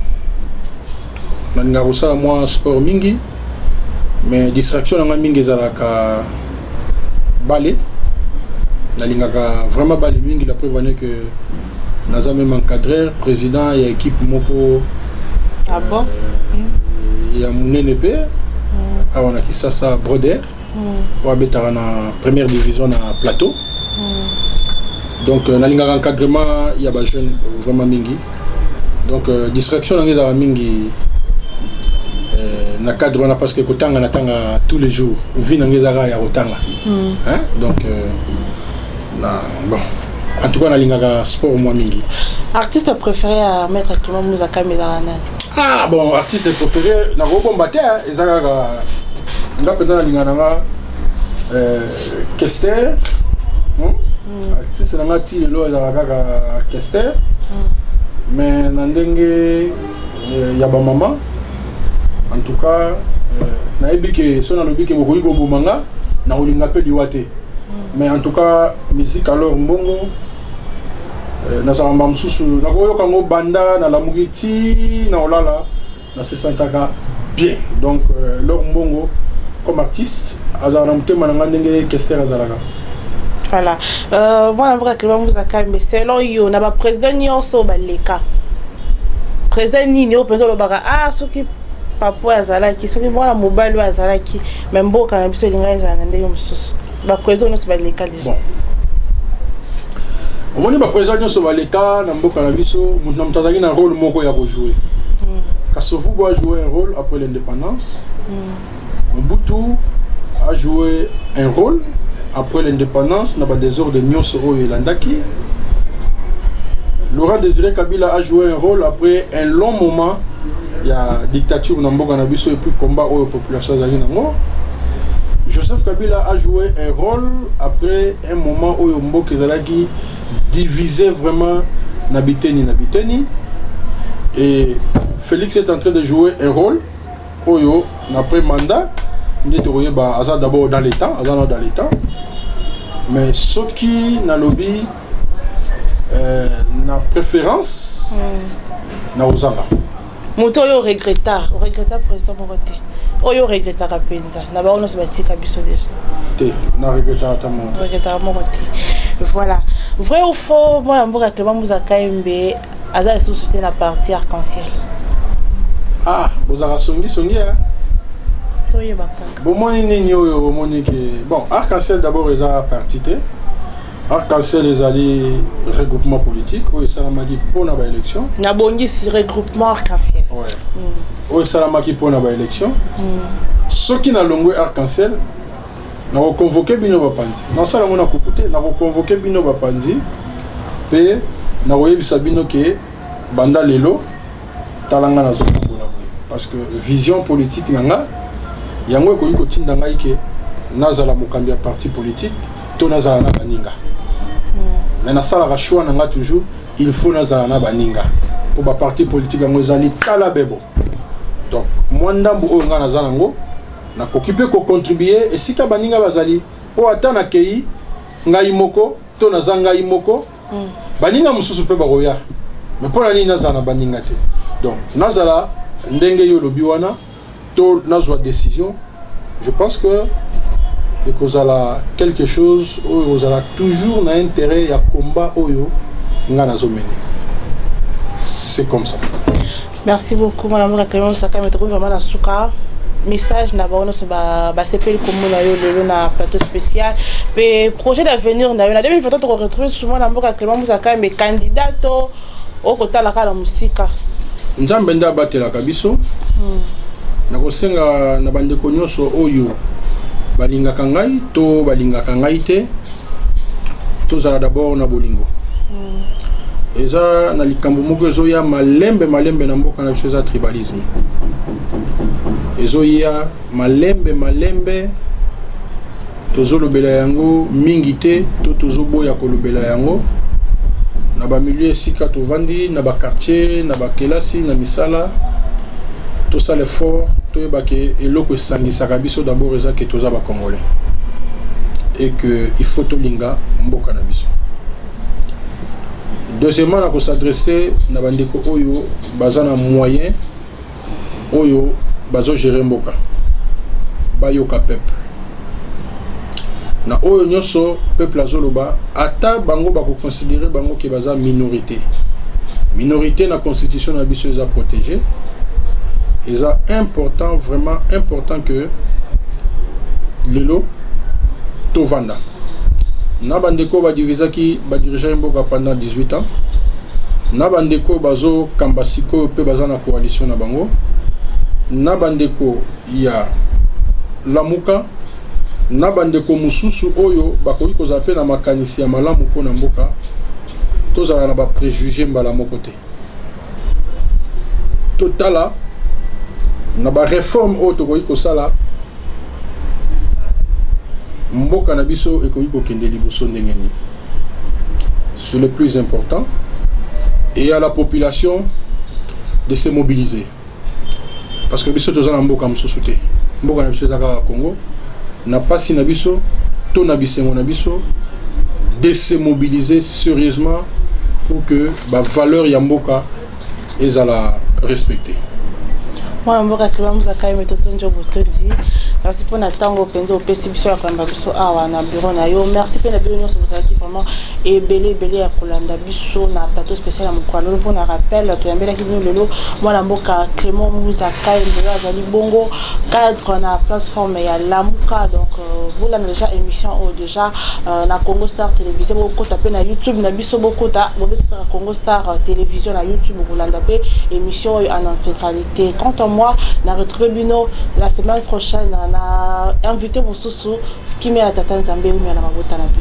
nalingaka ko sala moi sport mingi mais distraction nga mingi ezalaka balé nalingaka vraiment balé mingi la preuve est que naza même encadreur président et équipe moko ah bon ya munene pe awana kisasa broder wa betara na première division na plateau donc nalingaka encadrement ya ba jeune vraiment mingi donc distraction nangi za mingi na cadre wana parce que kotanga natanga tous les jours vie nangi za ya kotanga hein donc bon en tout cas, on a sport moi mingi. Artiste préféré à mettre Clément Mouzaka Mélarana. Ah bon, artiste préféré, na go combattre ezaka nga pendant lingana Kester. Artiste nga ti lelo ezaka Kester. Mais na ndenge ya ba mama en tout cas na ebike sona lobike bokoyi ko bomanga na olinga pe liwate. Mais en tout cas musique alors mbongo na samba msusu na koyoka ngo banda na la mugiti na olala na se sentaka bien donc leur mbongo comme artiste azana mutema na ndenge Kester azalaka voilà moi na Clément Mouzaka mais selon yo na ba président nyonso baleka président nini o penzo lo baka soki papa azalaki soki mwana mobali azalaki même mboka na biso linga ezana ndenge msusu ba président nyonso baleka déjà on est président de l'État, nous avons un rôle à jouer. Kassofu doit jouer un rôle après l'indépendance. Mobutu a joué un rôle après l'indépendance. Nous avons des ordres de Nyosoro et Landaki. Laurent Désiré Kabila a joué un rôle après un long moment. Il y a dictature Namboka Nabiso et puis combat aux populations. Joseph Kabila a joué un rôle après un moment où Yombo Kezalaki divisait vraiment Nabiteni. Et Félix est en train de jouer un rôle où après mandat, il est d'abord dans l'État, mais ce qui n'a lobby na préférence na Ozanga. Moto yo regretta président Moroté. Oyo regretta kapenza. Na ba ono se batika biso déjà. Té, na regretta ta mon. Regretta Moroté. Voilà. Vrai ou faux, moi Mboka Clément Mouzaka Mbe aza sous-souté la partie arc-en-ciel. Ah, bozara songi hein. Toye baka. Bon moni nini oyo moni ke bon, arc-en-ciel d'abord eza parti té. Arc-en-ciel les alliés regroupement politique, oui, Salamaki pour la élection. Nabongi si regroupement arc-en-ciel. Ouais. Oui, Salamaki pour la élection. Ceux qui n'ont pas arc-en-ciel, nous convoqué Bino Bapandi. Non, ça, nous avons convoqué Bino Bapandi. Et nous avons dit que Banda Lelo, Talanga na zone. Parce que vision politique, nanga, yango ko yiko tindanga ike, nazala mukambi ya parti politique, to nazala na baninga. Mais na sala choix nanga toujours il faut nazala na baninga pour ba parti politique ngo ezali tala bebo. Donc moi ndambu o nga nazala ngo na kokipe ko contribuer et si ka baninga bazali o atana kei ngai moko to nazanga imoko baninga mususu pe baroya mais pour la nini nazala na baninga te. Donc nazala ndenge yo lobi wana to nazwa décision. Je pense que et que vous avez quelque chose où vous avez toujours un intérêt à combat oyo ngana zo mener. C'est comme ça. Merci beaucoup madame Clément Mouzaka me trouve vraiment la souka message na ba ono so ba CPL comme na yo lelo na plateau spécial mais projet d'avenir na yo na 2020 on retrouve souvent na Clément Mouzaka mais candidat au kota la kala musika nzambe nda batelaka biso nakosenga na bandeko nyonso oyo balingaka ngai to balingaka ngai te tozala d'abord na bolingo eza na likambo moko ezoya malembe na mboka na biso eza tribalisme ezoya malembe tozolobela yango mingi te to tozoboya kolobela yango na ba milieu esika tovandi na ba quartier na ba kelasi na misala tosala effort toyeba ke eloko esangisaka biso d'abord eza ke toza ba congolais et que il faut tolinga mboka na biso. Deuxièmement, on s'adresser na bandeko oyo bazana moyen oyo bazo gérer mboka bayoka peuple na oyo nyonso peuple azoloba ata bango bako considérer bango ke baza minorité na constitution na biso eza protégée eza important, vraiment important que lelo tovanda na bandeko ba divisaki ba dirigeant mboka pendant 18 ans na bandeko bazo kambasiko pe baza na coalition na bango na bandeko ya lamuka na bandeko mususu oyo bakoki kozala pe na makanisi ya malamu mpona mboka tozala na ba préjugé mbala moko te totala na ba réforme oyo tokoki kosala mboka na biso ekoki kokende liboso ndenge nini. C'est le plus important et à la population de se mobiliser parce que biso tozala mboka mosusu te mboka na biso ezaka Congo na pasi na biso to na bisengo na biso de se mobiliser sérieusement pour que ba valeur ya mboka ezala respectée. Moi mboka tubamuza kai metoto njobo tondi merci pour na tango penzo opesi biso ya kamba biso awa na bureau na yo merci pe na bureau nyonso bozaki vraiment et belé ya kolanda biso na plateau spécial ya mokolo pour na rappel to yambela ki nous lelo moi mboka Clément Muza kai mbela azali bongo cadre na plateforme ya Lamuka donc vous la déjà émission au déjà na Congo Star télévision boko taper na YouTube na biso boko ta na Congo Star télévision na YouTube kolanda pe émission en intégralité. Quant à moi na retrouver bino la semaine prochaine na invité Mosusu qui met à Tata Nzambe ou na mabota na bi.